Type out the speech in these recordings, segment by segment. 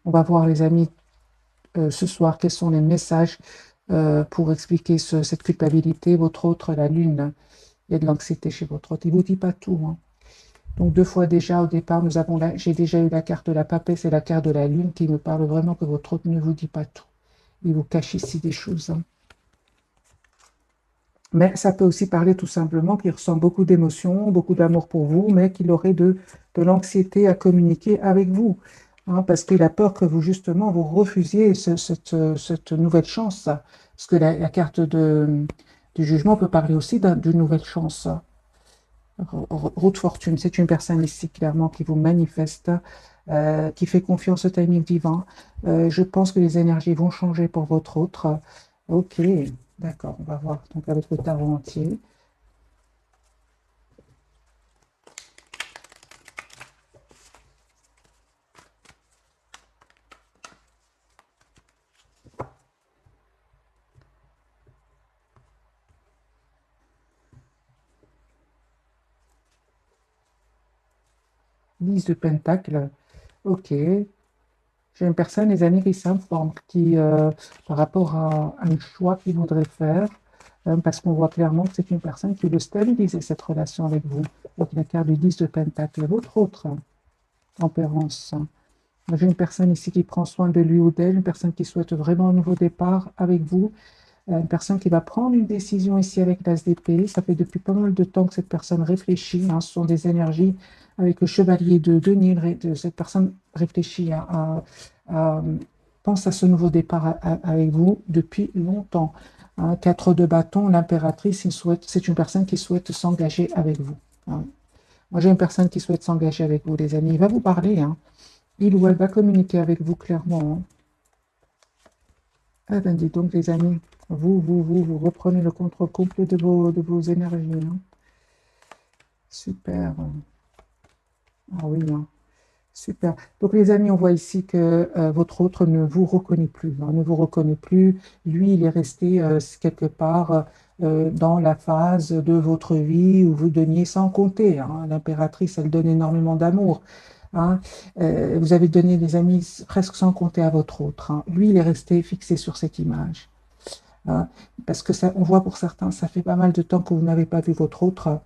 On va voir, les amis, ce soir, quels sont les messages pour expliquer cette culpabilité. Votre autre, la lune, il y a de l'anxiété chez votre autre. Il ne vous dit pas tout, hein. Donc 2 fois déjà au départ, j'ai déjà eu la carte de la papesse et la carte de la lune qui me parle vraiment que votre autre ne vous dit pas tout. Il vous cache ici des choses, hein. Mais ça peut aussi parler tout simplement qu'il ressent beaucoup d'émotions, beaucoup d'amour pour vous, mais qu'il aurait de l'anxiété à communiquer avec vous, hein, parce qu'il a peur que vous, justement, vous refusiez cette nouvelle chance. Parce que la carte du jugement peut parler aussi d'une nouvelle chance. Route fortune, c'est une personne ici clairement qui vous manifeste, qui fait confiance au timing divin. Je pense que les énergies vont changer pour votre autre. Ok, d'accord, on va voir donc avec le tarot entier. Lise de Pentacle, ok. J'ai une personne, les amis, qui s'informe, par rapport à un choix qu'il voudrait faire, parce qu'on voit clairement que c'est une personne qui veut stabiliser cette relation avec vous. Donc la carte du 10 de Pentacle, votre autre tempérance. J'ai une personne ici qui prend soin de lui ou d'elle, une personne qui souhaite vraiment un nouveau départ avec vous, une personne qui va prendre une décision ici avec l'As d'épée. Ça fait depuis pas mal de temps que cette personne réfléchit, hein. Ce sont des énergies avec le chevalier de Nil. Cette personne réfléchit pense à ce nouveau départ avec vous depuis longtemps, hein. 4 de bâton, l'impératrice, c'est une personne qui souhaite s'engager avec vous, hein. Moi, j'ai une personne qui souhaite s'engager avec vous, les amis. Il va vous parler, hein. Il ou elle va communiquer avec vous clairement, hein. Ah ben, dis donc, les amis, vous reprenez le contrôle complet de vos énergies, hein. Super. Ah oui, hein. Super. Donc, les amis, on voit ici que votre autre ne vous reconnaît plus, hein, ne vous reconnaît plus. Lui, il est resté quelque part dans la phase de votre vie où vous donniez sans compter, hein. L'impératrice, elle donne énormément d'amour, hein. Vous avez donné, les amis, presque sans compter à votre autre, hein. Lui, il est resté fixé sur cette image, hein, parce que ça, on voit pour certains, ça fait pas mal de temps que vous n'avez pas vu votre autre.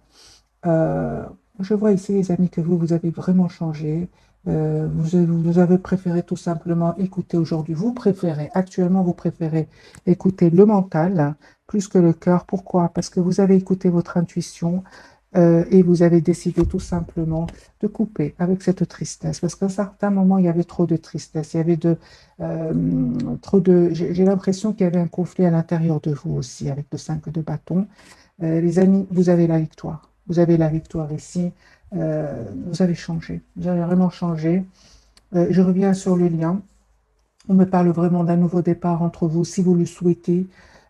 Euh, je vois ici, les amis, que vous avez vraiment changé. Vous avez préféré tout simplement écouter aujourd'hui. Actuellement, vous préférez écouter le mental plus que le cœur. Pourquoi? Parce que vous avez écouté votre intuition, et vous avez décidé tout simplement de couper avec cette tristesse. Parce qu'à un certain moment, il y avait trop de tristesse. Il y avait trop de. J'ai l'impression qu'il y avait un conflit à l'intérieur de vous aussi avec le 5 de bâton. Les amis, vous avez la victoire. Vous avez la victoire ici. Vous avez changé. Vous avez vraiment changé. Je reviens sur le lien. On me parle vraiment d'un nouveau départ entre vous, si vous le souhaitez.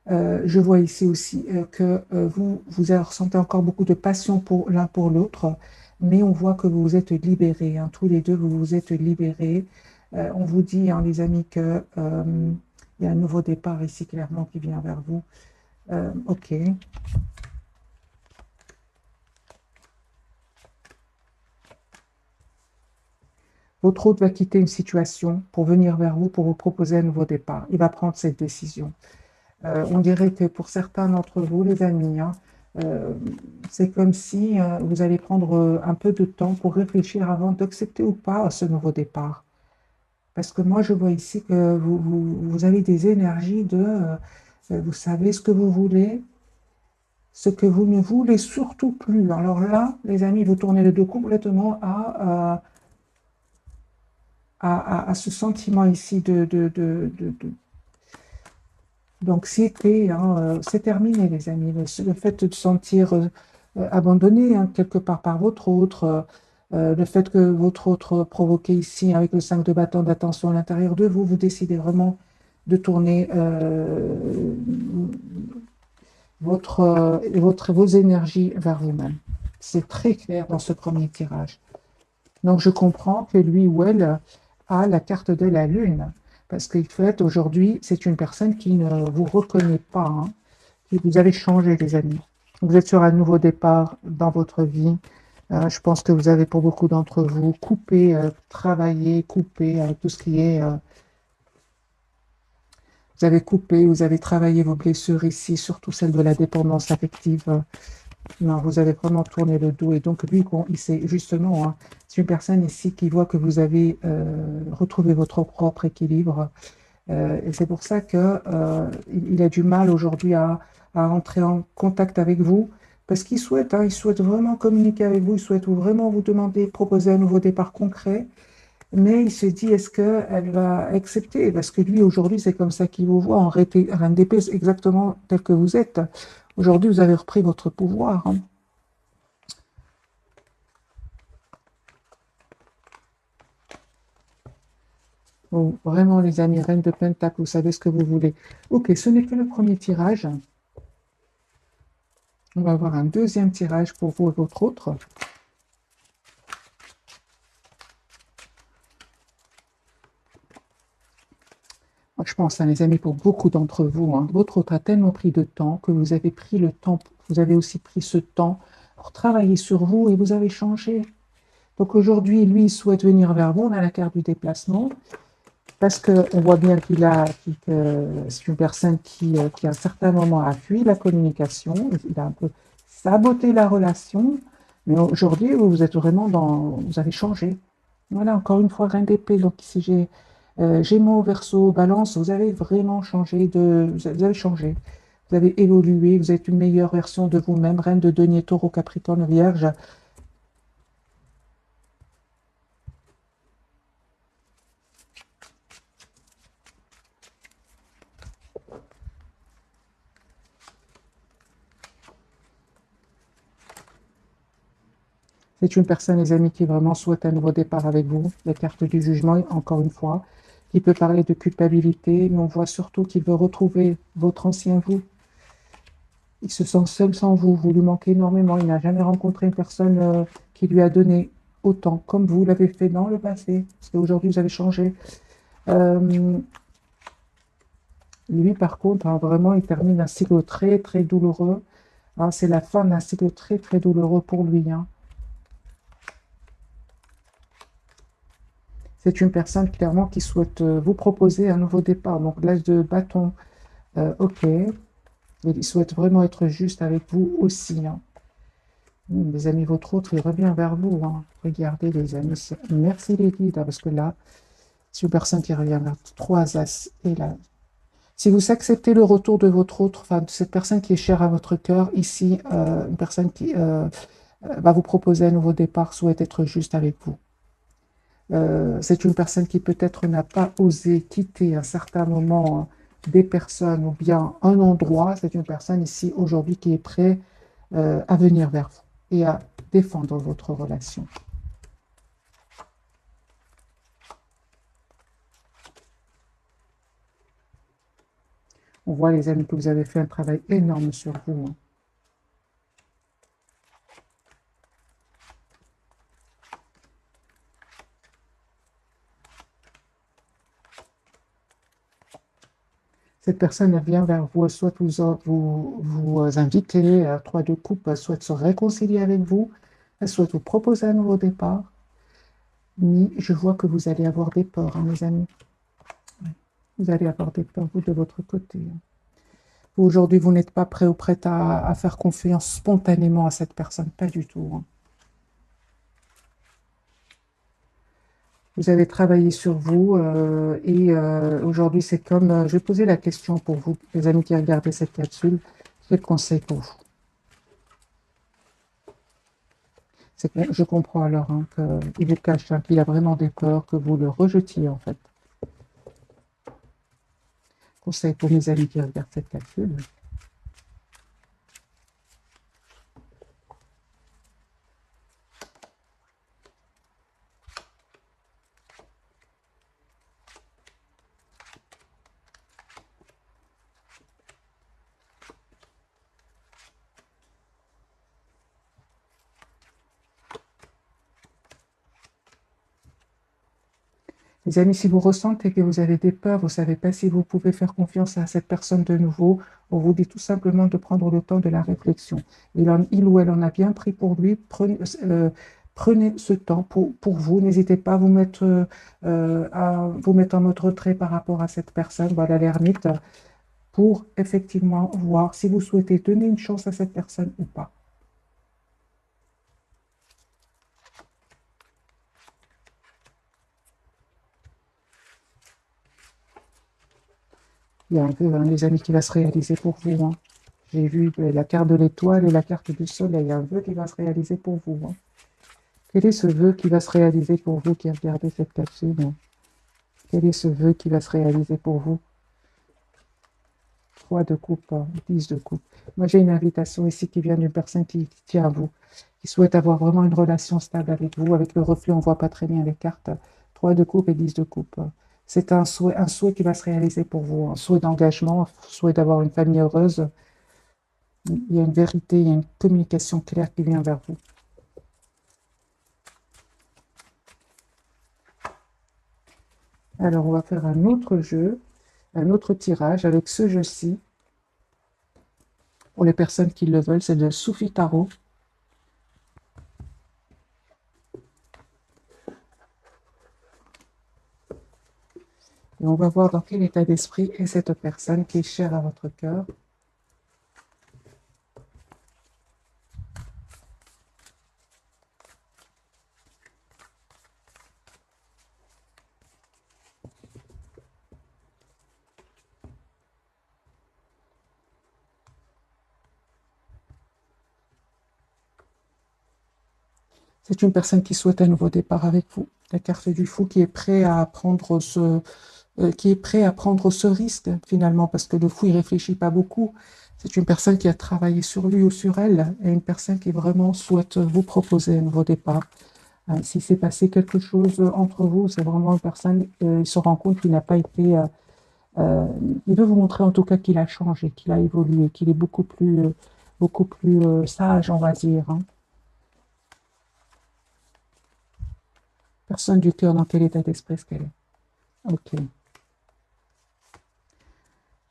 Je vois ici aussi que vous ressentez encore beaucoup de passion pour l'un pour l'autre, mais on voit que vous vous êtes libérés, hein. Tous les deux, vous vous êtes libérés. On vous dit, hein, les amis, que il y a un nouveau départ ici, clairement, qui vient vers vous. Ok. Votre hôte va quitter une situation pour venir vers vous pour vous proposer un nouveau départ. Il va prendre cette décision. On dirait que pour certains d'entre vous, les amis, hein, euh, c'est comme si vous allez prendre un peu de temps pour réfléchir avant d'accepter ou pas ce nouveau départ. Parce que moi, je vois ici que vous avez des énergies vous savez ce que vous voulez, ce que vous ne voulez surtout plus. Alors là, les amis, vous tournez le dos complètement à ce sentiment ici d'anxiété, hein. C'est terminé, les amis. Le fait de se sentir abandonné, hein, quelque part par votre autre, le fait que votre autre provoqué ici avec le 5 de bâton d'attention à l'intérieur de vous, vous décidez vraiment de tourner vos énergies vers vous-même. C'est très clair dans ce premier tirage. Donc, je comprends que lui ou elle a la carte de la lune, parce qu'en fait, aujourd'hui, c'est une personne qui ne vous reconnaît pas, hein. Vous avez changé, les amis. Vous êtes sur un nouveau départ dans votre vie. Je pense que vous avez, pour beaucoup d'entre vous, coupé, travaillé, coupé tout ce qui est... vous avez coupé, vous avez travaillé vos blessures ici, surtout celle de la dépendance affective. Non, vous avez vraiment tourné le dos. Et donc, lui, il sait justement, hein, c'est une personne ici qui voit que vous avez retrouvé votre propre équilibre. Et c'est pour ça que il a du mal aujourd'hui à entrer en contact avec vous, parce qu'il souhaite, hein, il souhaite vraiment communiquer avec vous, il souhaite vraiment vous demander, proposer un nouveau départ concret, mais il se dit, est-ce qu'elle va accepter? Parce que lui, aujourd'hui, c'est comme ça qu'il vous voit, en reine d'épée, exactement tel que vous êtes. Aujourd'hui, vous avez repris votre pouvoir, hein. Oh, vraiment, les amis, reine de Pentacle, vous savez ce que vous voulez. Ok, ce n'est que le premier tirage. On va avoir un deuxième tirage pour vous et votre autre. Moi, je pense, hein, les amis, pour beaucoup d'entre vous, hein, votre autre a tellement pris de temps que vous avez pris le temps, vous avez aussi pris ce temps pour travailler sur vous et vous avez changé. Donc aujourd'hui, lui, il souhaite venir vers vous. On a la carte du déplacement parce qu'on voit bien que c'est une personne qui, à un certain moment, a fui la communication. Il a un peu saboté la relation. Mais aujourd'hui, vous êtes vraiment vous avez changé. Voilà, encore une fois, reine d'épée. Donc ici, j'ai Gémeaux, Verseau, Balance. Vous avez vraiment changé vous avez changé. Vous avez évolué. Vous êtes une meilleure version de vous-même. Reine de Denier, Taureau, Capricorne, Vierge. C'est une personne, les amis, qui vraiment souhaite un nouveau départ avec vous. La carte du jugement, encore une fois, qui peut parler de culpabilité, mais on voit surtout qu'il veut retrouver votre ancien vous. Il se sent seul sans vous, vous lui manquez énormément. Il n'a jamais rencontré une personne qui lui a donné autant, comme vous l'avez fait dans le passé, parce qu'aujourd'hui, vous avez changé. Euh, Lui, par contre, hein, vraiment, il termine un cycle très, très douloureux. Hein, c'est la fin d'un cycle très, très douloureux pour lui, hein. C'est une personne clairement qui souhaite vous proposer un nouveau départ. Donc l'âge de bâton, ok. Il souhaite vraiment être juste avec vous aussi, hein. Les amis, votre autre, il revient vers vous, hein. Regardez les amis. Merci les guides, hein, parce que là, c'est une personne qui revient vers trois as. Et là, si vous acceptez le retour de votre autre, enfin de cette personne qui est chère à votre cœur, ici, une personne qui va vous proposer un nouveau départ, souhaite être juste avec vous. C'est une personne qui peut-être n'a pas osé quitter à un certain moment des personnes ou bien un endroit. C'est une personne ici aujourd'hui qui est prête à venir vers vous et à défendre votre relation. On voit, les amis, que vous avez fait un travail énorme sur vous, hein. Cette personne elle vient vers vous, elle souhaite vous inviter, trois de coupe, elle souhaite se réconcilier avec vous, elle souhaite vous proposer un nouveau départ. Mais je vois que vous allez avoir des peurs, hein, mes amis. Vous allez avoir des peurs, vous, de votre côté, hein. Aujourd'hui, vous n'êtes pas prêt ou prête à faire confiance spontanément à cette personne, pas du tout, hein. Vous avez travaillé sur vous et aujourd'hui, c'est comme, je vais poser la question pour vous, les amis qui regardez cette capsule, quel conseil pour vous? Je comprends alors, hein, qu'il vous cache, hein, qu'il a vraiment des peurs, que vous le rejetiez en fait. Conseil pour mes amis qui regardent cette capsule. Les amis, si vous ressentez que vous avez des peurs, vous ne savez pas si vous pouvez faire confiance à cette personne de nouveau, on vous dit tout simplement de prendre le temps de la réflexion. Il ou elle en a bien pris pour lui. Prenez ce temps pour vous. N'hésitez pas à vous mettre en mode retrait par rapport à cette personne, voilà l'ermite, pour effectivement voir si vous souhaitez donner une chance à cette personne ou pas. Il y a un vœu, hein, les amis, qui va se réaliser pour vous, hein. J'ai vu la carte de l'étoile et la carte du soleil. Il y a un vœu qui va se réaliser pour vous, hein. Quel est ce vœu qui va se réaliser pour vous qui regardez cette capsule, hein? Quel est ce vœu qui va se réaliser pour vous? 3 de coupe, 10 de coupe. Moi, j'ai une invitation ici qui vient d'une personne qui tient à vous, qui souhaite avoir vraiment une relation stable avec vous. Avec le reflet, on ne voit pas très bien les cartes. 3 de coupe et 10 de coupe. C'est un souhait qui va se réaliser pour vous, un souhait d'engagement, un souhait d'avoir une famille heureuse. Il y a une vérité, il y a une communication claire qui vient vers vous. Alors, on va faire un autre jeu, un autre tirage avec ce jeu-ci. Pour les personnes qui le veulent, c'est de Soufi Tarot. Et on va voir dans quel état d'esprit est cette personne qui est chère à votre cœur. C'est une personne qui souhaite un nouveau départ avec vous. La carte du fou qui est prêt à prendre ce risque finalement, parce que le fou, il réfléchit pas beaucoup. C'est une personne qui a travaillé sur lui ou sur elle, et une personne qui vraiment souhaite vous proposer un nouveau départ. Si s'est passé quelque chose entre vous, c'est vraiment une personne, il se rend compte qu'il n'a pas été... il veut vous montrer en tout cas qu'il a changé, qu'il a évolué, qu'il est beaucoup plus sage, on va dire, hein. Personne du cœur, dans quel état d'esprit est-ce qu'elle est? Ok.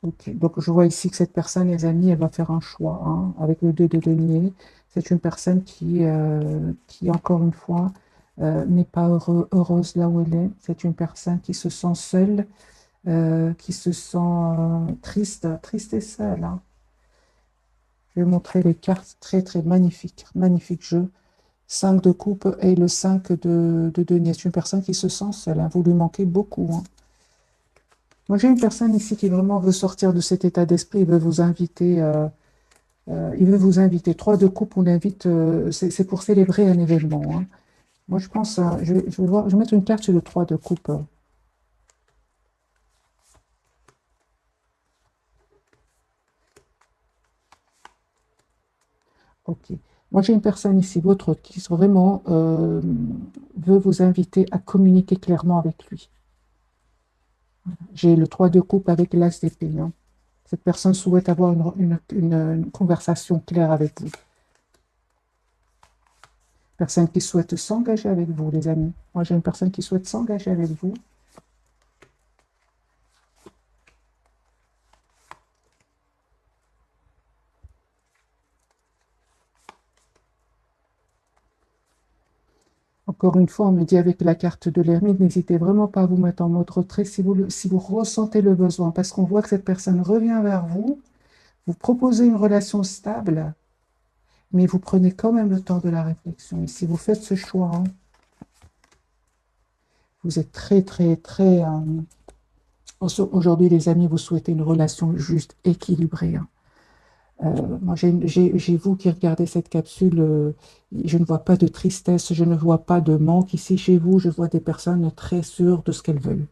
Ok. Donc, je vois ici que cette personne, les amis, elle va faire un choix, hein, avec le 2 de denier. C'est une personne qui encore une fois, n'est pas heureuse là où elle est. C'est une personne qui se sent seule, qui se sent triste et seule, hein. Je vais montrer les cartes très, très magnifiques. Magnifique jeu. 5 de coupe et le 5 de denier. C'est une personne qui se sent seule, hein. Vous lui manquez beaucoup, hein. Moi, j'ai une personne ici qui vraiment veut sortir de cet état d'esprit. Il veut vous inviter. Il veut vous inviter. 3 de coupe, on l'invite. C'est pour célébrer un événement, hein. Moi, je pense. Je vais mettre une carte sur le 3 de coupe. Ok. Moi, j'ai une personne ici, votre, qui vraiment veut vous inviter à communiquer clairement avec lui. J'ai le 3 de coupe avec l'as d'épée, hein. Cette personne souhaite avoir une conversation claire avec vous. Personne qui souhaite s'engager avec vous, les amis. Moi, j'ai une personne qui souhaite s'engager avec vous. Encore une fois, on me dit avec la carte de l'ermite, n'hésitez vraiment pas à vous mettre en mode retrait si vous ressentez le besoin, parce qu'on voit que cette personne revient vers vous, vous proposez une relation stable, mais vous prenez quand même le temps de la réflexion. Et si vous faites ce choix, hein, vous êtes très, très, très... aujourd'hui, les amis, vous souhaitez une relation juste, équilibrée, hein. Moi, j'ai vous qui regardez cette capsule, je ne vois pas de tristesse, je ne vois pas de manque ici chez vous, je vois des personnes très sûres de ce qu'elles veulent.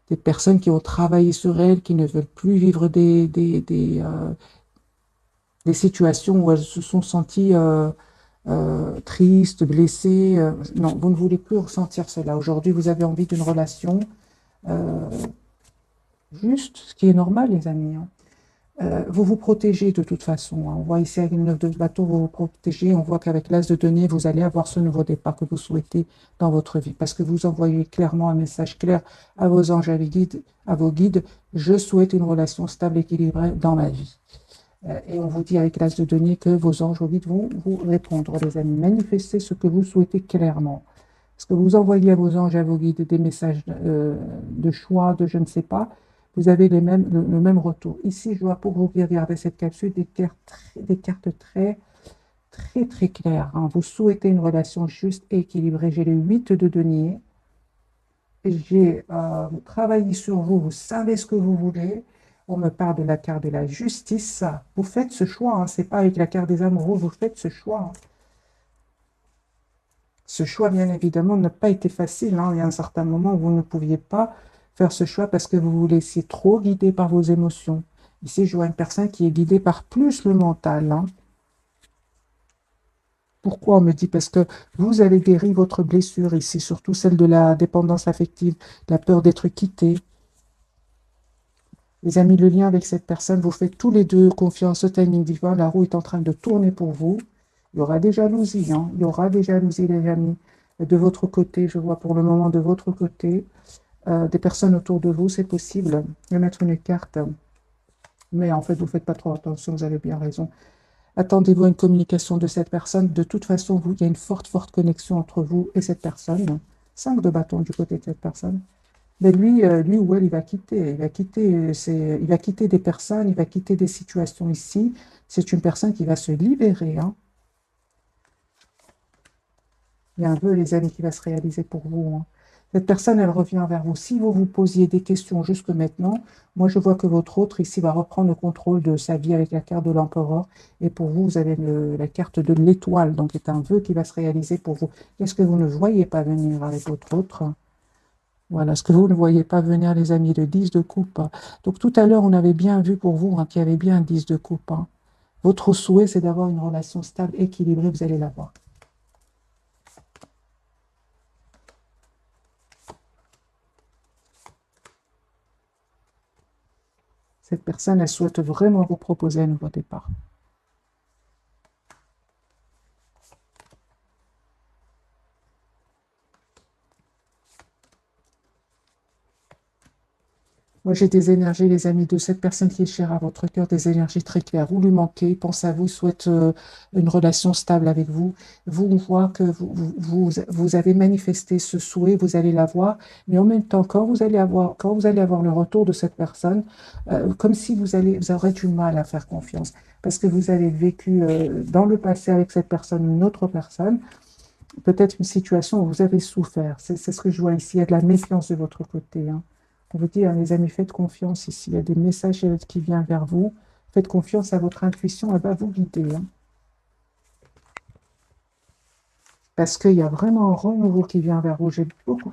Des personnes qui ont travaillé sur elles, qui ne veulent plus vivre des situations où elles se sont senties tristes, blessées. Non, vous ne voulez plus ressentir cela. Aujourd'hui, vous avez envie d'une relation juste, ce qui est normal, les amis, hein. Vous vous protégez de toute façon, hein. On voit ici avec une 9 de bateau, vous vous protégez. On voit qu'avec l'as de denier, vous allez avoir ce nouveau départ que vous souhaitez dans votre vie. Parce que vous envoyez clairement un message clair à vos anges, à vos guides. Je souhaite une relation stable, équilibrée dans ma vie. Et on vous dit avec l'as de denier que vos anges, vos guides vont vous répondre, les amis. Manifestez ce que vous souhaitez clairement. Parce que vous envoyez à vos anges, à vos guides des messages de choix, de je ne sais pas, vous avez le même retour. Ici, je vois pour vous qui regardez cette capsule des cartes très claires, hein. Vous souhaitez une relation juste et équilibrée. J'ai le 8 de denier. J'ai travaillé sur vous, vous savez ce que vous voulez. On me parle de la carte de la justice. Vous faites ce choix, hein. C'est pas avec la carte des amoureux, vous faites ce choix, hein. Ce choix, bien évidemment, n'a pas été facile, hein. Il y a un certain moment où vous ne pouviez pas faire ce choix parce que vous vous laissiez trop guider par vos émotions. Ici, je vois une personne qui est guidée par plus le mental, hein. Pourquoi on me dit? Parce que vous avez guéri votre blessure ici, surtout celle de la dépendance affective, la peur d'être quitté. Les amis, le lien avec cette personne, vous faites tous les deux confiance au timing divin. La roue est en train de tourner pour vous. Il y aura des jalousies, hein. Il y aura des jalousies, les amis. De votre côté, je vois pour le moment de votre côté, des personnes autour de vous, c'est possible. Je vais mettre une carte. Mais en fait, vous ne faites pas trop attention, vous avez bien raison. Attendez-vous à une communication de cette personne. De toute façon, il y a une forte connexion entre vous et cette personne. 5 de bâton du côté de cette personne. Mais lui ou elle, il va quitter. Il va quitter des personnes, il va quitter des situations ici. C'est une personne qui va se libérer, hein. Il y a un vœu, les amis, qui va se réaliser pour vous, hein. Cette personne, elle revient vers vous. Si vous vous posiez des questions jusque maintenant, moi, je vois que votre autre ici va reprendre le contrôle de sa vie avec la carte de l'empereur. Et pour vous, vous avez la carte de l'étoile. Donc, c'est un vœu qui va se réaliser pour vous. Qu'est-ce que vous ne voyez pas venir avec votre autre? Voilà, ce que vous ne voyez pas venir, les amis, le 10 de coupe. Donc tout à l'heure, on avait bien vu pour vous, hein, qu'il y avait bien un 10 de coupe, hein. Votre souhait, c'est d'avoir une relation stable, équilibrée, vous allez l'avoir. Cette personne, elle souhaite vraiment vous proposer un nouveau départ. Moi, j'ai des énergies, les amis, de cette personne qui est chère à votre cœur, des énergies très claires. Vous lui manquez, il pense à vous, il souhaite une relation stable avec vous. Vous, on voit que vous avez manifesté ce souhait, vous allez l'avoir, mais en même temps, quand vous allez avoir le retour de cette personne, comme si vous aurez du mal à faire confiance, parce que vous avez vécu dans le passé avec cette personne, une autre personne, peut-être une situation où vous avez souffert. C'est ce que je vois ici. Il y a de la méfiance de votre côté, hein. On vous dit, hein, les amis, faites confiance ici. Il y a des messages qui viennent vers vous. Faites confiance à votre intuition, elle va vous guider, hein. Parce qu'il y a vraiment un renouveau qui vient vers vous. J'ai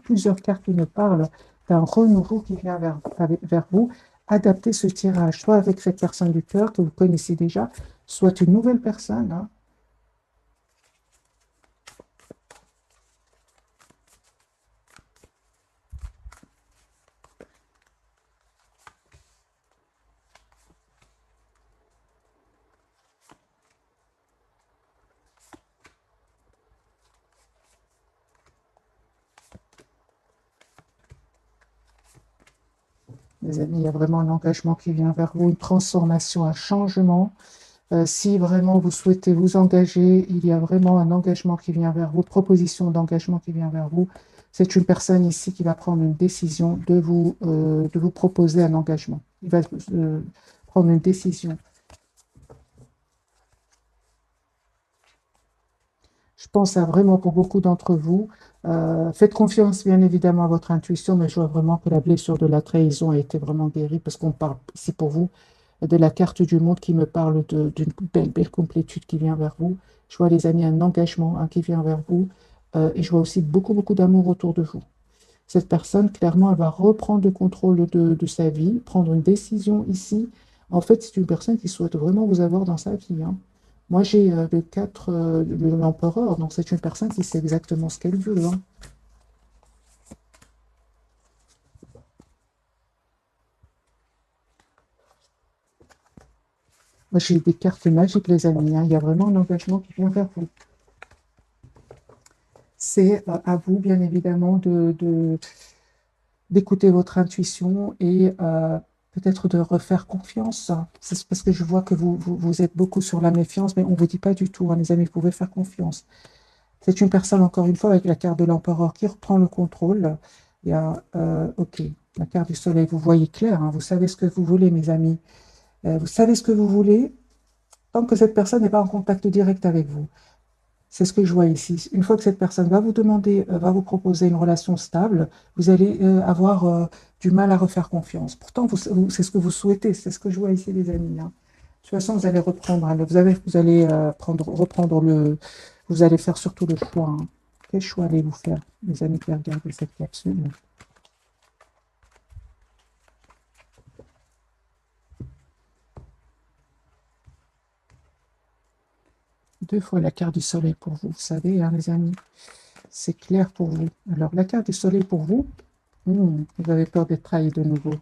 plusieurs cartes qui me parlent d'un renouveau qui vient vers vous. Adaptez ce tirage, soit avec cette personne du cœur que vous connaissez déjà, soit une nouvelle personne, hein. Les amis, il y a vraiment un engagement qui vient vers vous, une transformation, un changement. Si vraiment vous souhaitez vous engager, il y a vraiment un engagement qui vient vers vous, proposition d'engagement qui vient vers vous. C'est une personne ici qui va prendre une décision de vous proposer un engagement. Il va prendre une décision. Je pense à vraiment pour beaucoup d'entre vous. Faites confiance bien évidemment à votre intuition, mais je vois vraiment que la blessure de la trahison a été vraiment guérie parce qu'on parle ici pour vous de la carte du monde qui me parle d'une belle complétude qui vient vers vous. Je vois les amis un engagement, hein, qui vient vers vous, et je vois aussi beaucoup d'amour autour de vous. Cette personne, clairement, elle va reprendre le contrôle de sa vie, prendre une décision ici. En fait, c'est une personne qui souhaite vraiment vous avoir dans sa vie, hein. Moi, j'ai le 4 de l'empereur, donc c'est une personne qui sait exactement ce qu'elle veut, hein. Moi, j'ai des cartes magiques, les amis, hein. Il y a vraiment un engagement qui vient vers vous. C'est à vous, bien évidemment, d'écouter votre intuition et peut-être de refaire confiance. C'est parce que je vois que vous êtes beaucoup sur la méfiance, mais on ne vous dit pas du tout, hein, les amis, vous pouvez faire confiance. C'est une personne, encore une fois, avec la carte de l'empereur qui reprend le contrôle. Il y a, ok, la carte du soleil, vous voyez clair, hein, vous savez ce que vous voulez, mes amis. Vous savez ce que vous voulez, tant que cette personne n'est pas en contact direct avec vous. C'est ce que je vois ici. Une fois que cette personne va vous demander, va vous proposer une relation stable, vous allez avoir du mal à refaire confiance. Pourtant, c'est ce que vous souhaitez, c'est ce que je vois ici, les amis, hein. De toute façon, vous allez reprendre, hein, vous allez reprendre vous allez faire surtout le choix, hein. Quel choix allez-vous faire, les amis qui regardent cette capsule? Deux fois la carte du soleil pour vous, vous savez, hein, les amis. C'est clair pour vous. Alors, la carte du soleil pour vous, vous avez peur d'être trahi de nouveau.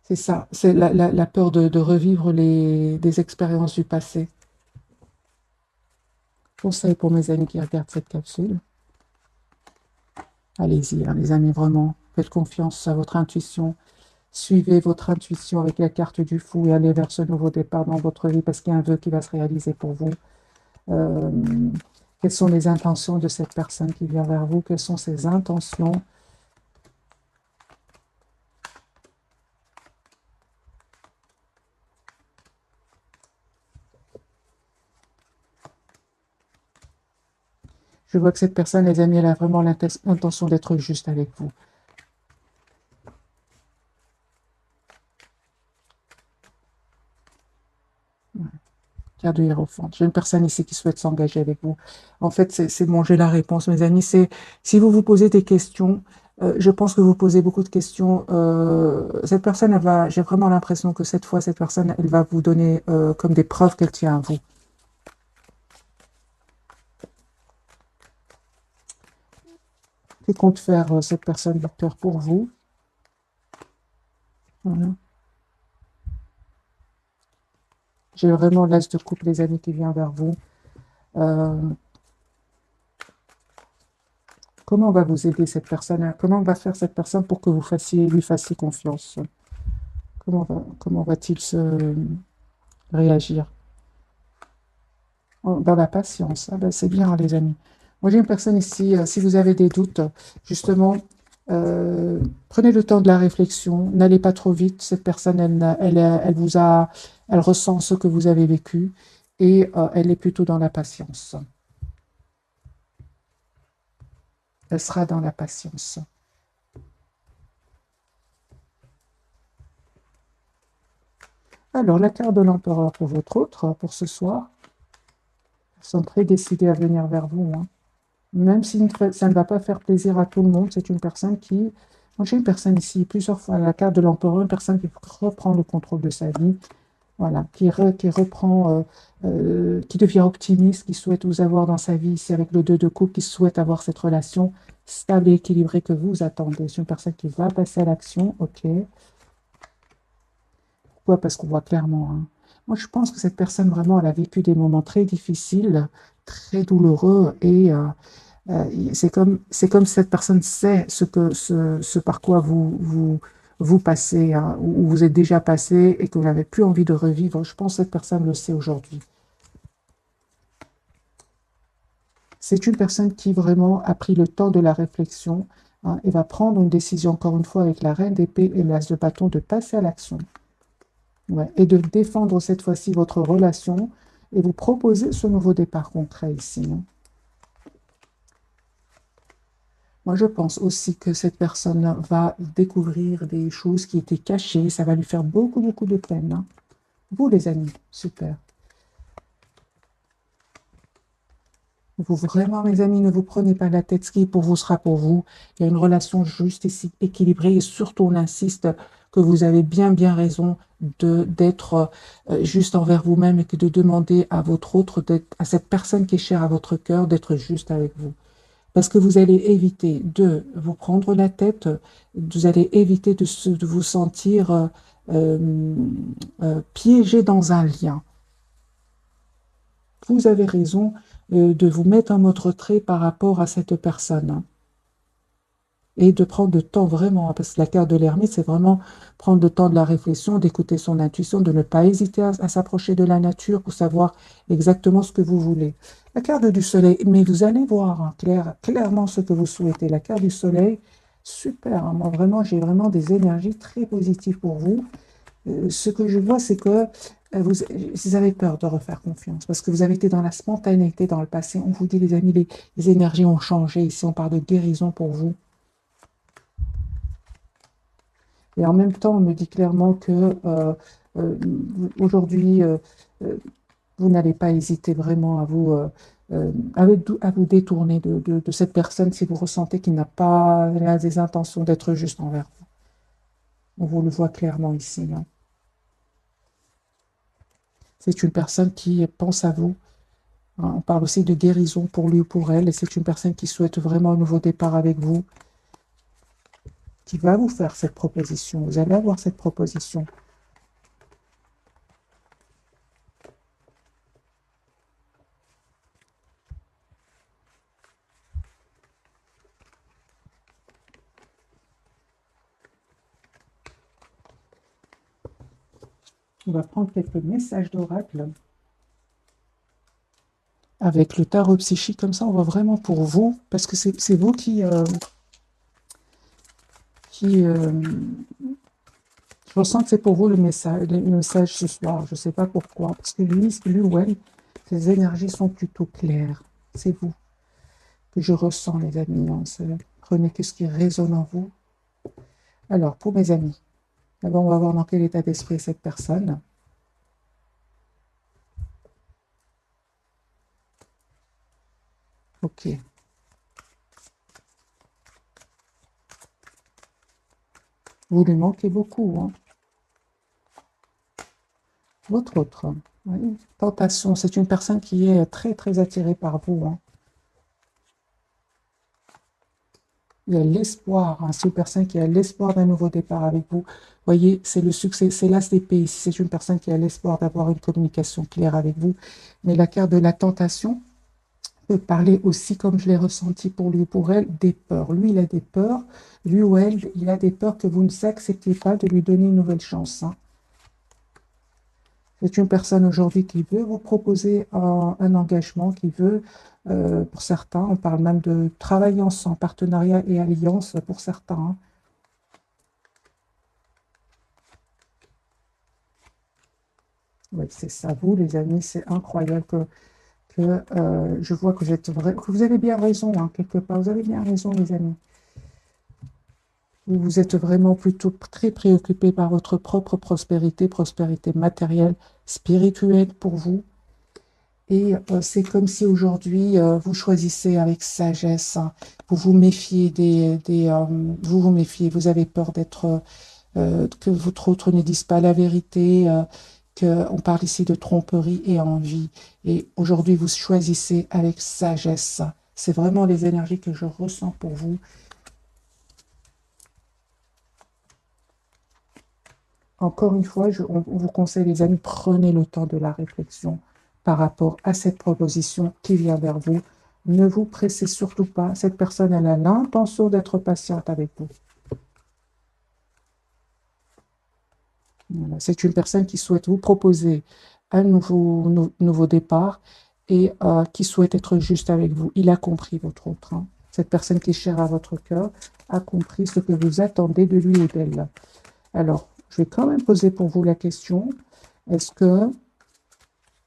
C'est ça, c'est la peur de revivre des expériences du passé. Conseil pour mes amis qui regardent cette capsule. Allez-y, hein, les amis, vraiment. Faites confiance à votre intuition. Suivez votre intuition avec la carte du fou et allez vers ce nouveau départ dans votre vie parce qu'il y a un vœu qui va se réaliser pour vous. Euh, quelles sont les intentions de cette personne qui vient vers vous? Quelles sont ses intentions? Je vois que cette personne, les amis, elle a vraiment l'intention d'être juste avec vous. Carte de Hiérophante. J'ai une personne ici qui souhaite s'engager avec vous. En fait, c'est bon, j'ai la réponse, mes amis. C'est si vous vous posez des questions, je pense que vous posez beaucoup de questions. Cette personne, j'ai vraiment l'impression que cette fois, cette personne, elle va vous donner comme des preuves qu'elle tient à vous. Que compte faire cette personne, Victor, pour vous? Voilà. J'ai vraiment l'as de coupe, les amis, qui vient vers vous. Comment va vous aider cette personne? Comment va faire cette personne pour que vous lui fassiez confiance? Comment va-t-il se réagir? Dans la patience. Ah ben, c'est bien, les amis. Moi, j'ai une personne ici, si vous avez des doutes, justement, prenez le temps de la réflexion, n'allez pas trop vite. Cette personne, elle ressent ce que vous avez vécu et elle est plutôt dans la patience. Elle sera dans la patience. Alors, la carte de l'empereur pour votre autre, pour ce soir. Ils sont très décidés à venir vers vous, hein. Même si ça ne va pas faire plaisir à tout le monde, c'est une personne qui... Moi, j'ai une personne ici, plusieurs fois, la carte de l'empereur, une personne qui reprend le contrôle de sa vie, voilà, qui reprend, qui devient optimiste, qui souhaite vous avoir dans sa vie, ici avec le 2 de coupe, qui souhaite avoir cette relation stable et équilibrée que vous attendez. C'est une personne qui va passer à l'action, ok. Pourquoi? Parce qu'on voit clairement, hein. Moi, je pense que cette personne, vraiment, elle a vécu des moments très difficiles, très douloureux, et c'est comme si cette personne sait ce par quoi vous passez, hein, ou vous êtes déjà passé et que vous n'avez plus envie de revivre. Je pense que cette personne le sait aujourd'hui. C'est une personne qui vraiment a pris le temps de la réflexion, hein, et va prendre une décision, encore une fois, avec la reine d'épée et l'as de bâton, de passer à l'action. Ouais, et de défendre cette fois-ci votre relation et vous proposer ce nouveau départ concret ici, hein. Moi, je pense aussi que cette personne va découvrir des choses qui étaient cachées. Ça va lui faire beaucoup, beaucoup de peine, hein. Vous, les amis, super. Vous, vraiment, mes amis, ne vous prenez pas la tête. Ce qui est pour vous sera pour vous. Il y a une relation juste et équilibrée. Et surtout, on insiste que vous avez bien, bien raison d'être juste envers vous-même et que de demander à votre autre, à cette personne qui est chère à votre cœur, d'être juste avec vous. Parce que vous allez éviter de vous prendre la tête, vous allez éviter de vous sentir piégé dans un lien. Vous avez raison de vous mettre en mode retrait par rapport à cette personne, hein, et de prendre le temps vraiment, parce que la carte de l'ermite, c'est vraiment prendre le temps de la réflexion, d'écouter son intuition, de ne pas hésiter à s'approcher de la nature pour savoir exactement ce que vous voulez. La carte du soleil, mais vous allez voir, hein, clairement ce que vous souhaitez. La carte du soleil, super, hein, moi vraiment, j'ai vraiment des énergies très positives pour vous. Ce que je vois, c'est que vous avez peur de refaire confiance parce que vous avez été dans la spontanéité dans le passé. On vous dit, les amis, les énergies ont changé. Ici, on parle de guérison pour vous. Et en même temps, on me dit clairement que euh, aujourd'hui, euh, vous n'allez pas hésiter vraiment à vous détourner de cette personne si vous ressentez qu'il n'a pas des intentions d'être juste envers vous. On vous le voit clairement ici, hein. C'est une personne qui pense à vous. Hein. On parle aussi de guérison pour lui ou pour elle. Et c'est une personne qui souhaite vraiment un nouveau départ avec vous, qui va vous faire cette proposition. Vous allez avoir cette proposition. On va prendre quelques messages d'oracle avec le tarot psychique. Comme ça, on voit vraiment pour vous, parce que c'est vous qui je ressens que c'est pour vous le message ce soir. Je ne sais pas pourquoi, parce que lui ou elle, ses énergies sont plutôt claires. C'est vous que je ressens, les amis. Hein. Prenez ce qui résonne en vous. Alors, pour mes amis, d'abord, on va voir dans quel état d'esprit est cette personne. Ok. Vous lui manquez beaucoup, hein. Votre autre, oui. Tentation, c'est une personne qui est très, très attirée par vous, hein. Il y a l'espoir, hein. C'est une personne qui a l'espoir d'un nouveau départ avec vous. Voyez, c'est le succès, c'est l'as d'épée ici. C'est une personne qui a l'espoir d'avoir une communication claire avec vous. Mais la carte de la tentation peut parler aussi, comme je l'ai ressenti pour lui ou pour elle, des peurs. Lui, il a des peurs. Lui ou elle, il a des peurs que vous ne acceptez pas de lui donner une nouvelle chance, hein. C'est une personne aujourd'hui qui veut vous proposer un engagement, qui veut, pour certains, on parle même de travailler ensemble, partenariat et alliance pour certains, hein. Oui, c'est ça, vous, les amis, c'est incroyable que je vois que que vous avez bien raison, hein, quelque part. Vous avez bien raison, les amis. Vous êtes vraiment plutôt très préoccupé par votre propre prospérité, prospérité matérielle, spirituelle pour vous. Et c'est comme si aujourd'hui, vous choisissez avec sagesse, hein. Vous vous méfiez vous vous méfiez, vous avez peur que votre autre ne dise pas la vérité, qu'on parle ici de tromperie et envie. Et aujourd'hui, vous choisissez avec sagesse. C'est vraiment les énergies que je ressens pour vous. Encore une fois, on vous conseille, les amis, prenez le temps de la réflexion par rapport à cette proposition qui vient vers vous. Ne vous pressez surtout pas. Cette personne, elle a l'intention d'être patiente avec vous. Voilà. C'est une personne qui souhaite vous proposer un nouveau départ et qui souhaite être juste avec vous. Il a compris votre autre, hein. Cette personne qui est chère à votre cœur a compris ce que vous attendez de lui ou d'elle. Alors, je vais quand même poser pour vous la question, est-ce que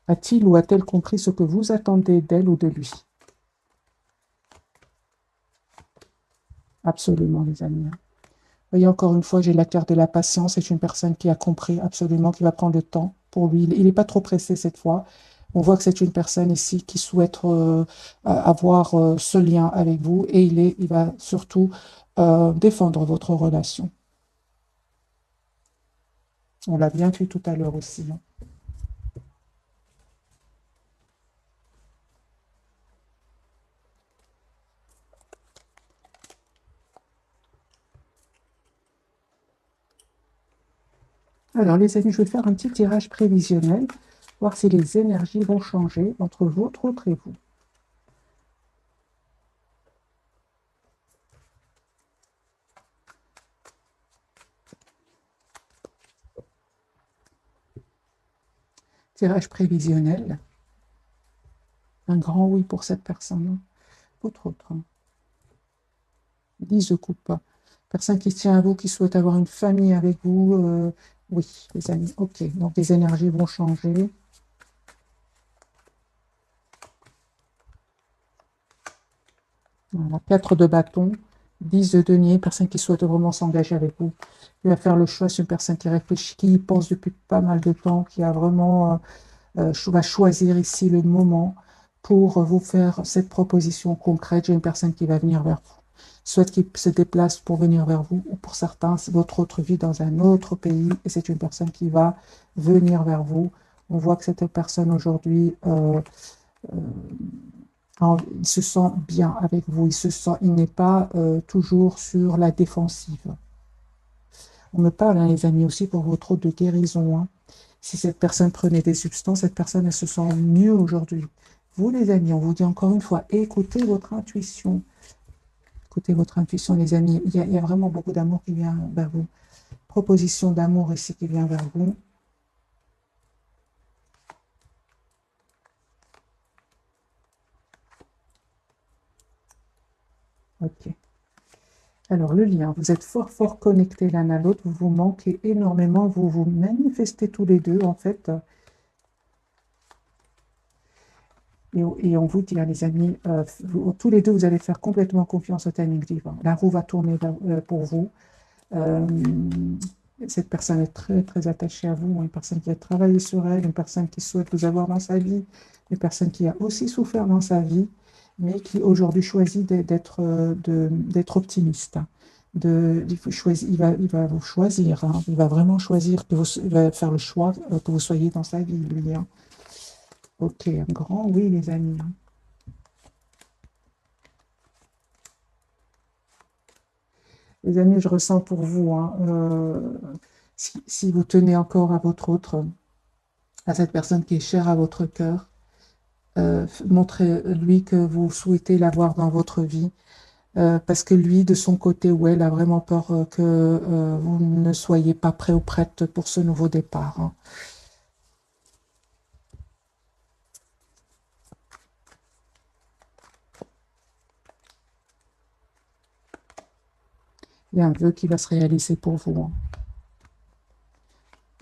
a-t-il ou a-t-elle compris ce que vous attendez d'elle ou de lui? Absolument, les amis. Voyez, encore une fois, j'ai la carte de la patience. C'est une personne qui a compris absolument, qui va prendre le temps pour lui. Il n'est pas trop pressé cette fois. On voit que c'est une personne ici qui souhaite avoir ce lien avec vous et il va surtout défendre votre relation. On l'a bien vu tout à l'heure aussi, hein. Alors, les amis, je vais faire un petit tirage prévisionnel, voir si les énergies vont changer entre votre autre et vous. Tirage prévisionnel. Un grand oui pour cette personne. Votre autre. 10 de coupe. Personne qui tient à vous, qui souhaite avoir une famille avec vous. Oui, les amis. Ok, donc les énergies vont changer. Voilà, 4 de bâton, 10 de denier, personne qui souhaite vraiment s'engager avec vous. Qui va faire le choix, c'est une personne qui réfléchit, qui y pense depuis pas mal de temps, qui a vraiment va choisir ici le moment pour vous faire cette proposition concrète. J'ai une personne qui va venir vers vous, soit qui se déplace pour venir vers vous, ou pour certains, c'est votre autre vie dans un autre pays, et c'est une personne qui va venir vers vous. On voit que cette personne aujourd'hui, il se sent bien avec vous, il n'est pas toujours sur la défensive. On me parle, hein, les amis, aussi pour votre autre de guérison, hein. Si cette personne prenait des substances, cette personne, elle se sent mieux aujourd'hui. Vous, les amis, on vous dit encore une fois, écoutez votre intuition. Écoutez votre intuition, les amis. Il y a vraiment beaucoup d'amour qui vient vers vous. Proposition d'amour ici qui vient vers vous. Ok. Alors, le lien, vous êtes fort, fort connectés l'un à l'autre. Vous vous manquez énormément. Vous vous manifestez tous les deux, en fait. Et on vous dit, hein, les amis, tous les deux, vous allez faire complètement confiance au timing divin. La roue va tourner pour vous. Euh, cette personne est très, très attachée à vous, une personne qui a travaillé sur elle, une personne qui souhaite vous avoir dans sa vie, une personne qui a aussi souffert dans sa vie, mais qui aujourd'hui choisit d'être optimiste. Il va vous choisir, hein, il va vraiment choisir, il va faire le choix que vous soyez dans sa vie, lui, hein. Ok, un grand oui, les amis, hein. Les amis, je ressens pour vous, hein, si vous tenez encore à votre autre, à cette personne qui est chère à votre cœur, montrez-lui que vous souhaitez l'avoir dans votre vie, parce que lui, de son côté, ou elle, a vraiment peur que vous ne soyez pas prêt ou prête pour ce nouveau départ, hein. Il y a un vœu qui va se réaliser pour vous, hein.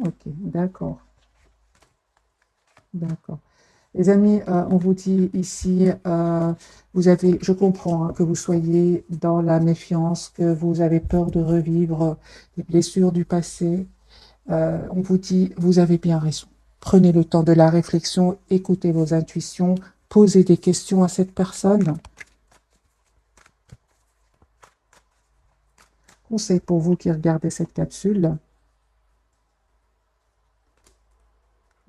Ok, d'accord, d'accord. Les amis, on vous dit ici, je comprends, hein, que vous soyez dans la méfiance, que vous avez peur de revivre les blessures du passé. On vous dit, vous avez bien raison. Prenez le temps de la réflexion, écoutez vos intuitions, posez des questions à cette personne. Conseil pour vous qui regardez cette capsule.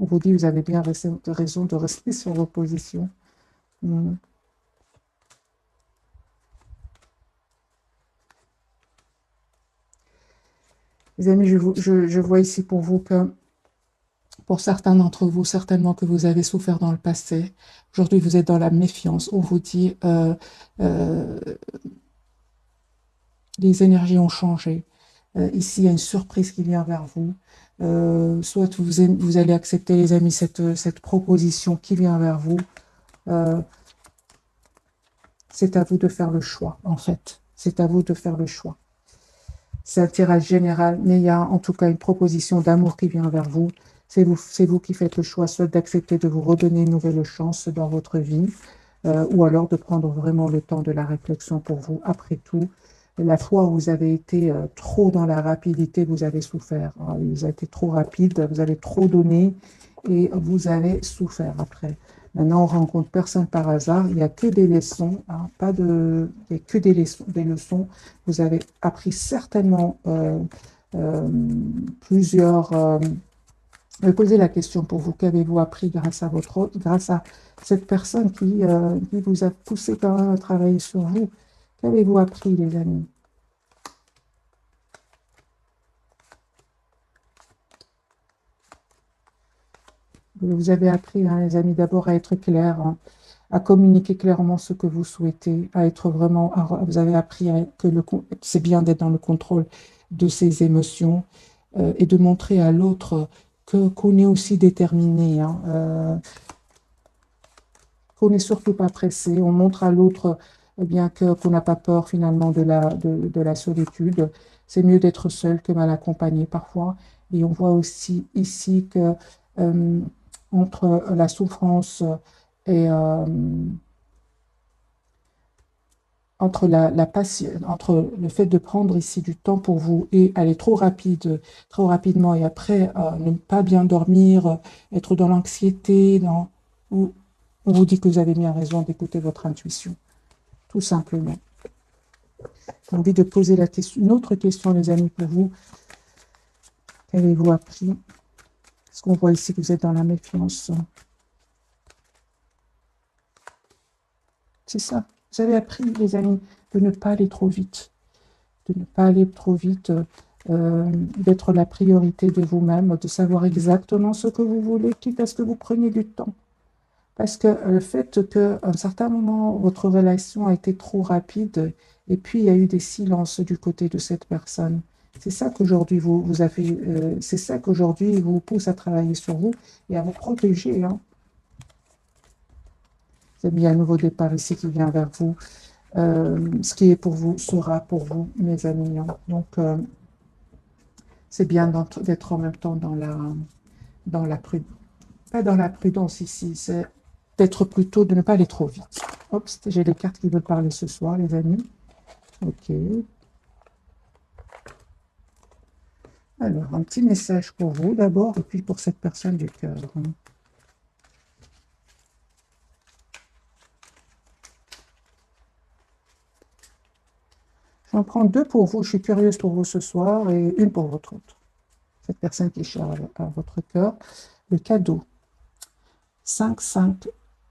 On vous dit, vous avez bien raison de rester sur vos positions. Hmm. Les amis, je vois ici pour vous que pour certains d'entre vous, certainement que vous avez souffert dans le passé. Aujourd'hui, vous êtes dans la méfiance. On vous dit, euh, les énergies ont changé. Ici, il y a une surprise qui vient vers vous. Soit vous allez accepter, les amis, cette proposition qui vient vers vous. Euh, c'est à vous de faire le choix, en fait. C'est à vous de faire le choix. C'est un tirage général, mais il y a en tout cas une proposition d'amour qui vient vers vous. C'est vous qui faites le choix, soit d'accepter de vous redonner une nouvelle chance dans votre vie, ou alors de prendre vraiment le temps de la réflexion pour vous. Après tout, la fois où vous avez été trop dans la rapidité, vous avez souffert, hein. Vous avez été trop rapide, vous avez trop donné et vous avez souffert après. Maintenant, on rencontre personne par hasard. Il n'y a que des leçons, hein, il n'y a que des leçons. Vous avez appris certainement euh, plusieurs. Je vais poser la question pour vous. Qu'avez-vous appris grâce à cette personne qui vous a poussé quand même à travailler sur vous? Qu'avez-vous appris, les amis? Vous avez appris, hein, les amis, d'abord à être clair, hein, à communiquer clairement ce que vous souhaitez, à être vraiment, vous avez appris que c'est bien d'être dans le contrôle de ses émotions et de montrer à l'autre que qu'on est aussi déterminé, hein, qu'on n'est surtout pas pressé. On montre à l'autre eh bien qu'on n'a pas peur finalement de la solitude. C'est mieux d'être seul que mal accompagné parfois. Et on voit aussi ici que euh, entre la souffrance et entre entre le fait de prendre ici du temps pour vous et aller trop rapidement et après ne pas bien dormir, être dans l'anxiété, on vous dit que vous avez bien raison d'écouter votre intuition, tout simplement. J'ai envie de poser une autre question, les amis, pour vous. Qu'avez-vous appris? Est-ce qu'on voit ici que vous êtes dans la méfiance? C'est ça. Vous avez appris, les amis, de ne pas aller trop vite. De ne pas aller trop vite, d'être la priorité de vous-même, de savoir exactement ce que vous voulez, quitte à ce que vous preniez du temps. Parce que le fait qu'à un certain moment, votre relation a été trop rapide, et puis il y a eu des silences du côté de cette personne. C'est ça qu'aujourd'hui vous avez, c'est ça qu'aujourd'hui vous pousse à travailler sur vous et à vous protéger, hein. C'est bien un nouveau départ ici qui vient vers vous. Ce qui est pour vous sera pour vous, mes amis, hein. Donc, c'est bien d'être en même temps dans la prudence. Pas dans la prudence ici, c'est d'être plutôt, de ne pas aller trop vite. Hop, j'ai les cartes qui veulent parler ce soir, les amis. Ok. Alors, un petit message pour vous d'abord, et puis pour cette personne du cœur. J'en prends deux pour vous, je suis curieuse pour vous ce soir, et une pour votre autre. Cette personne qui est chère à votre cœur. Le cadeau. 5, 5,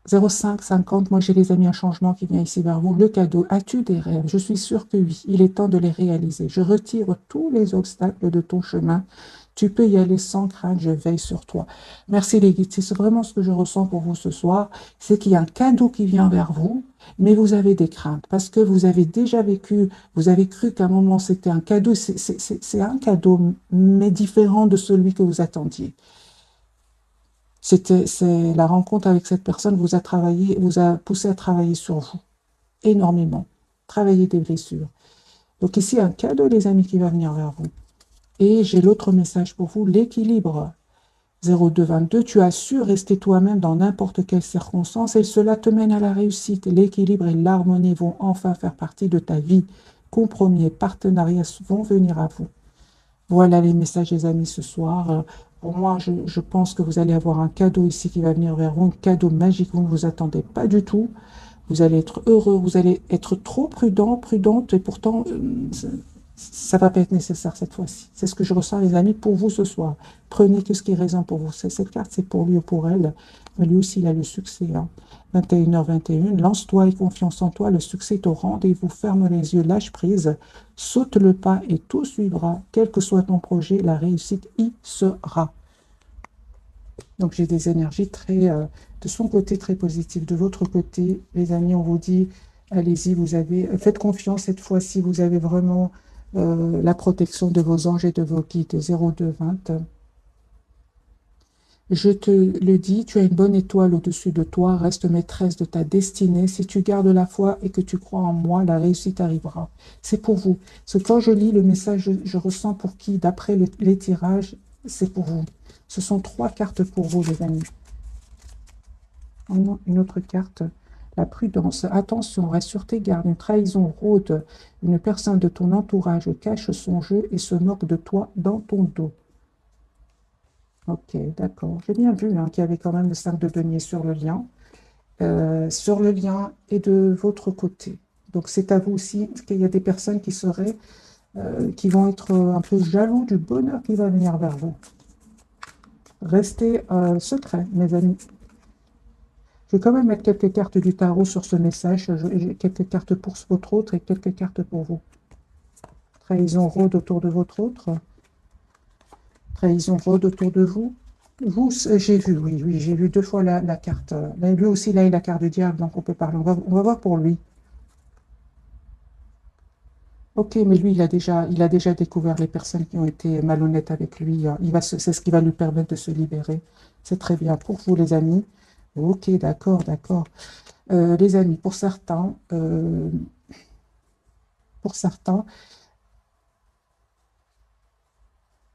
05, 50. Moi, j'ai les amis, un changement qui vient ici vers vous. Le cadeau. As-tu des rêves? Je suis sûre que oui. Il est temps de les réaliser. Je retire tous les obstacles de ton chemin. Tu peux y aller sans crainte. Je veille sur toi. Merci les guides. C'est vraiment ce que je ressens pour vous ce soir. C'est qu'il y a un cadeau qui vient vers vous, mais vous avez des craintes parce que vous avez déjà vécu, vous avez cru qu'à un moment c'était un cadeau. C'est un cadeau, mais différent de celui que vous attendiez. C'est la rencontre avec cette personne vous a poussé à travailler sur vous énormément, travailler des blessures. Donc ici, un cadeau, les amis, qui va venir vers vous. Et j'ai l'autre message pour vous, l'équilibre. 0222, tu as su rester toi-même dans n'importe quelle circonstance et cela te mène à la réussite. L'équilibre et l'harmonie vont enfin faire partie de ta vie. Compromis et partenariats vont venir à vous. Voilà les messages, les amis, ce soir. Pour moi, je pense que vous allez avoir un cadeau ici qui va venir vers vous, un cadeau magique, vous ne vous attendez pas du tout. Vous allez être heureux, vous allez être trop prudent, prudente, et pourtant, ça ne va pas être nécessaire cette fois-ci. C'est ce que je ressens, les amis, pour vous ce soir. Prenez que ce qui est raison pour vous. Cette carte, c'est pour lui ou pour elle. Mais lui aussi, il a le succès, hein. 21h21, lance-toi et confiance en toi, le succès est au rendez-vous, ferme les yeux, lâche prise, saute le pas et tout suivra, quel que soit ton projet, la réussite y sera. Donc j'ai des énergies de son côté très positives, de votre côté, les amis, on vous dit, allez-y, faites confiance cette fois-ci, vous avez vraiment la protection de vos anges et de vos guides. 0220. Je te le dis, tu as une bonne étoile au-dessus de toi, reste maîtresse de ta destinée. Si tu gardes la foi et que tu crois en moi, la réussite arrivera. C'est pour vous. Parce que quand je lis le message, je ressens pour qui, d'après les tirages, c'est pour vous. Ce sont 3 cartes pour vous, les amis. Une autre carte, la prudence. Attention, reste sur tes gardes. Une trahison rôde. Une personne de ton entourage cache son jeu et se moque de toi dans ton dos. Ok, d'accord. J'ai bien vu hein, qu'il y avait quand même le 5 de denier sur le lien. Sur le lien et de votre côté. Donc c'est à vous aussi qu'il y a des personnes qui vont être un peu jaloux du bonheur qui va venir vers vous. Restez secret, mes amis. Je vais quand même mettre quelques cartes du tarot sur ce message. J'ai quelques cartes pour votre autre et quelques cartes pour vous. Trahison rôde autour de votre autre. Trahison rôde autour de vous. Vous, j'ai vu, oui, oui, j'ai vu deux fois la carte. Là, lui aussi, là, il a la carte du diable, donc on peut parler. On va voir pour lui. Ok, mais lui, il a déjà découvert les personnes qui ont été malhonnêtes avec lui. C'est ce qui va lui permettre de se libérer. C'est très bien pour vous, les amis. Ok, d'accord, d'accord. Les amis, pour certains,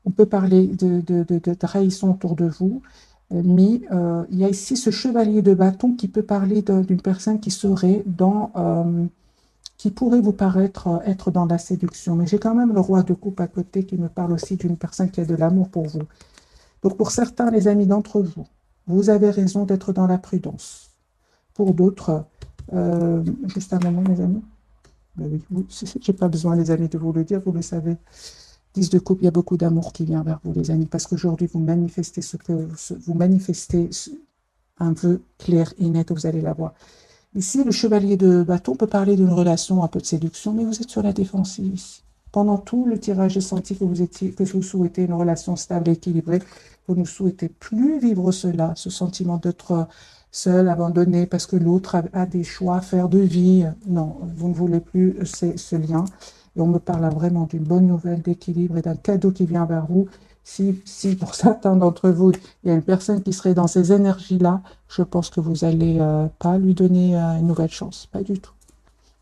on peut parler de trahison autour de vous, mais il y a ici ce chevalier de bâton qui peut parler d'une personne qui serait qui pourrait vous paraître être dans la séduction. Mais j'ai quand même le roi de coupe à côté qui me parle aussi d'une personne qui a de l'amour pour vous. Donc pour certains, les amis d'entre vous, vous avez raison d'être dans la prudence. Pour d'autres, juste un moment, mes amis. Ben oui, j'ai pas besoin, les amis, de vous le dire, vous le savez. 10 de coupe, il y a beaucoup d'amour qui vient vers vous, les amis, parce qu'aujourd'hui, vous manifestez vous manifestez un vœu clair et net, vous allez l'avoir. Ici, le chevalier de bâton peut parler d'une relation, un peu de séduction, mais vous êtes sur la défensive ici. Pendant tout le tirage, j'ai senti que vous souhaitez une relation stable et équilibrée. Vous ne souhaitez plus vivre cela, ce sentiment d'être seul, abandonné, parce que l'autre a des choix à faire de vie. Non, vous ne voulez plus ce lien. Et on me parle vraiment d'une bonne nouvelle d'équilibre et d'un cadeau qui vient vers vous. Si pour certains d'entre vous, il y a une personne qui serait dans ces énergies-là, je pense que vous allez pas lui donner une nouvelle chance, pas du tout.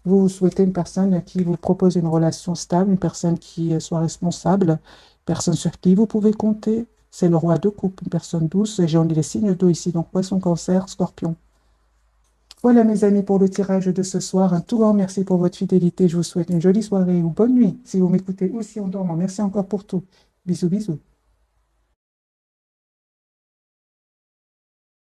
Vous souhaitez une personne qui vous propose une relation stable, une personne qui soit responsable, une personne sur qui vous pouvez compter. C'est le roi de coupe, une personne douce. Et j'ai les signes d'eau ici, donc poisson, cancer, scorpion. Voilà mes amis pour le tirage de ce soir. Un tout grand merci pour votre fidélité. Je vous souhaite une jolie soirée ou bonne nuit si vous m'écoutez ou si on dort. Merci encore pour tout. Bisous, bisous.